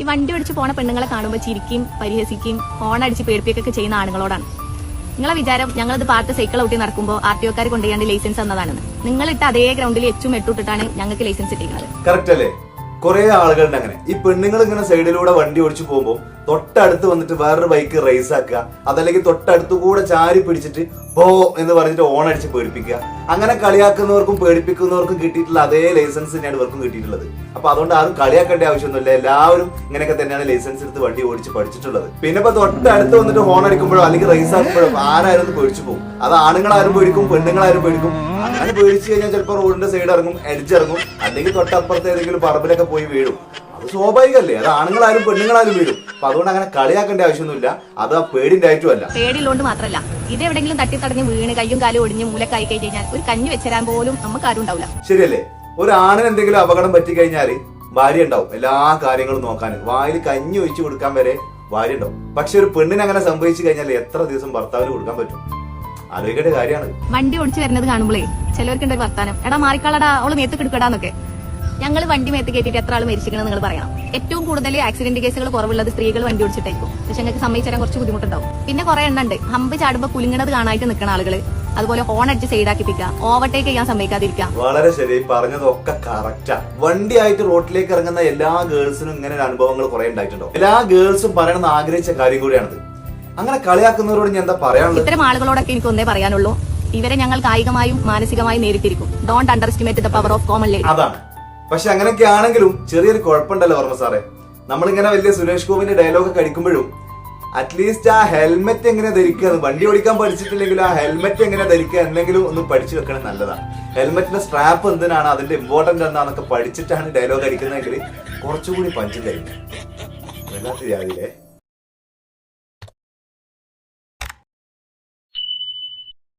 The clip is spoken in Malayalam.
ഈ വണ്ടി ഓടിച്ച് പോണ പെണ്ണുങ്ങളെ കാണുമ്പോൾ ചിരിക്കും പരിഹസിക്കും ഹോണടിച്ച് പേടിപ്പിക്കൊക്കെ ചെയ്യുന്ന ആണുങ്ങളോടാണ്. നിങ്ങളെ വിചാരം ഞങ്ങളിത് പാർട്ട് സൈക്കിൾ ഔട്ടി നടക്കുമ്പോൾ RTOക്കാർ കൊണ്ടുപോയാണ്ട് ലൈസൻസ് തന്നതാണെന്ന്. നിങ്ങളിട്ട് അതേ ഗ്രൗണ്ടിൽ എച്ചും ഇട്ടിട്ടാണ് ഞങ്ങൾക്ക് ലൈസൻസ് ഇട്ടിരിക്കുന്നത്. കറക്റ്റ് അല്ലേ? കുറെ ആളുകളുണ്ട് അങ്ങനെ. ഈ പെണ്ണുങ്ങൾ ഇങ്ങനെ സൈഡിലൂടെ വണ്ടി ഓടിച്ചു പോകുമ്പോൾ തൊട്ടടുത്ത് വന്നിട്ട് വേറൊരു ബൈക്ക് റേസ് ആക്കുക, അതല്ലെങ്കിൽ തൊട്ടടുത്ത് കൂടെ ചാരി പിടിച്ചിട്ട് പോ എന്ന് പറഞ്ഞിട്ട് ഓൺ അടിച്ച് പേടിപ്പിക്കുക. അങ്ങനെ കളിയാക്കുന്നവർക്കും പേടിപ്പിക്കുന്നവർക്കും കിട്ടിയിട്ടുള്ള അതേ ലൈസൻസ് തന്നെയാണ് ഇവർക്കും കിട്ടിയിട്ടുള്ളത്. അപ്പൊ അതുകൊണ്ട് ആരും കളിയാക്കേണ്ട ആവശ്യമൊന്നുമില്ല. എല്ലാവരും ഇങ്ങനെയൊക്കെ തന്നെയാണ് ലൈസൻസ് എടുത്ത് വണ്ടി ഓടിച്ച് പഠിച്ചിട്ടുള്ളത്. പിന്നെ ഇപ്പൊ തൊട്ടടുത്ത് വന്നിട്ട് ഹോൺ അടിക്കുമ്പോഴോ അല്ലെങ്കിൽ റേസ് ആക്കുമ്പോഴോ ആരായിരുന്നു പേടിച്ചു പോകും. അത് ആണുങ്ങളാരും പേടിക്കും, പെണ്ണുങ്ങളാരും പേടിക്കും. അങ്ങനെ പേടിച്ചു കഴിഞ്ഞാൽ ചിലപ്പോൾ റോഡിന്റെ സൈഡ് ഇറങ്ങും, എഡ്ജിറങ്ങും, അല്ലെങ്കിൽ തൊട്ടപ്പുറത്ത് ഏതെങ്കിലും പറമ്പിലൊക്കെ പോയി വീഴും. അത് സ്വാഭാവികമല്ലേ? അത് ആണുങ്ങളാരും പെണ്ണുങ്ങളാരും വീഴും. അപ്പൊ അതുകൊണ്ട് അങ്ങനെ കളിയാക്കേണ്ട ആവശ്യമൊന്നുമില്ല. അത് ആ പേടിന്റെ ആയിട്ടുമല്ല. പേടിയുള്ളതുകൊണ്ട് മാത്രമല്ല, ഇത് എവിടെയെങ്കിലും തട്ടിത്തടഞ്ഞ് വീണ് കയ്യും കാലും ഒടിഞ്ഞ് മൂലക്കായി കഴിഞ്ഞാൽ ഒരു കഞ്ഞി വെച്ചരാൻ പോലും നമുക്ക് ആരും ഉണ്ടാവില്ല. ശരിയല്ലേ? ഒരു ആണിന് എന്തെങ്കിലും അപകടം പറ്റിക്കഴിഞ്ഞാല് ഭാര്യ ഉണ്ടാവും എല്ലാ കാര്യങ്ങളും നോക്കാൻ. വായിൽ കഞ്ഞി ഒഴിച്ചു കൊടുക്കാൻ വരെ ഭാര്യ ഉണ്ടാവും. പക്ഷെ ഒരു പെണ്ണിന് അങ്ങനെ സംഭവിച്ചു കഴിഞ്ഞാൽ എത്ര ദിവസം ഭർത്താവിന് കൊടുക്കാൻ പറ്റും? ആലോചിക്കേണ്ട കാര്യമാണ്. വണ്ടി ഓടിച്ചു വരുന്നത് കാണുമ്പോഴേ ചിലവർക്കുണ്ട് ഒരു വർത്താനം, എടാ മാറിക്കാളടാ അവള് മേത്ത് കിടക്കടാന്നൊക്കെ. ഞങ്ങൾ വണ്ടി മേത്ത് കയറ്റിയിട്ട് എത്ര ആൾ മരിച്ചിരിക്കണം നിങ്ങൾ പറയണം. ഏറ്റവും കൂടുതൽ ആക്സിഡന്റ് കേസുകൾ കുറവുള്ളത് സ്ത്രീകൾ വണ്ടി ഓടിച്ചിട്ടായിരിക്കും. പക്ഷെ ഞങ്ങൾക്ക് സമ്മതിച്ചു തരാൻ കുറച്ച് ബുദ്ധിമുട്ടുണ്ടാവും. പിന്നെ കുറെ എണ്ണുണ്ട് ഹമ്പ് ചാടുമ്പോൾ കുലുങ്ങണത് കാണാനായിട്ട് നിൽക്കുന്ന ആളുകൾ. അതുപോലെ ഹോൺ അടിച്ച് സൈഡാക്കിപ്പിക്കുക, ഓവർടേക്ക് ചെയ്യാൻ സമ്മതിക്കാതിരിക്കുക. വളരെ ശരി, പറഞ്ഞതൊക്കെ കറക്റ്റാ. വണ്ടി ആയിട്ട് റോഡിലേക്ക് ഇറങ്ങുന്ന എല്ലാ ഗേൾസിനും ഇങ്ങനെ ഒരു അനുഭവങ്ങൾ കുറെ ഉണ്ടായിട്ടുണ്ടോ? എല്ലാ ഗേൾസും പറയണമെന്ന് ആഗ്രഹിച്ച കാര്യം കൂടിയാണത്. അങ്ങനെ കളിയാക്കുന്നവരോട് ഞാൻ എന്താ പറയാനുള്ളത്? ഇത്തരം ആളുകളോടൊക്കെ എനിക്ക് ഒന്നേ പറയാനുള്ളൂ, ഇവരെ ഞങ്ങൾ കായികമായും മാനസികമായും നേരിട്ടിരിക്കും. Don't underestimate the power of common lady. അതാണ്. പക്ഷെ അങ്ങനെയൊക്കെ ആണെങ്കിലും ചെറിയൊരു കുഴപ്പമുണ്ടല്ലോ വർമ്മ സാറേ. നമ്മളിങ്ങനെ വലിയ സുരേഷ് ഗോപിന്റെ ഡയലോഗ് കഴിക്കുമ്പോഴും അറ്റ്ലീസ്റ്റ് ആ ഹെൽമെറ്റ് എങ്ങനെ ധരിക്കുക, വണ്ടി ഓടിക്കാൻ പഠിച്ചിട്ടില്ലെങ്കിലും ആ ഹെൽമെറ്റ് എങ്ങനെ ധരിക്കുക എന്നെങ്കിലും ഒന്ന് പഠിച്ചു വെക്കണം, നല്ലതാണ്. ഹെൽമെറ്റിന്റെ സ്ട്രാപ്പ് എന്തിനാണ്, അതിന്റെ ഇമ്പോർട്ടന്റ് എന്താണെന്നൊക്കെ പഠിച്ചിട്ടാണ് ഡയലോഗ് അടിക്കുന്നതെങ്കിൽ കുറച്ചുകൂടി പഞ്ചിലായിരിക്കും. വല്ലാത്ത രീതിയിലേ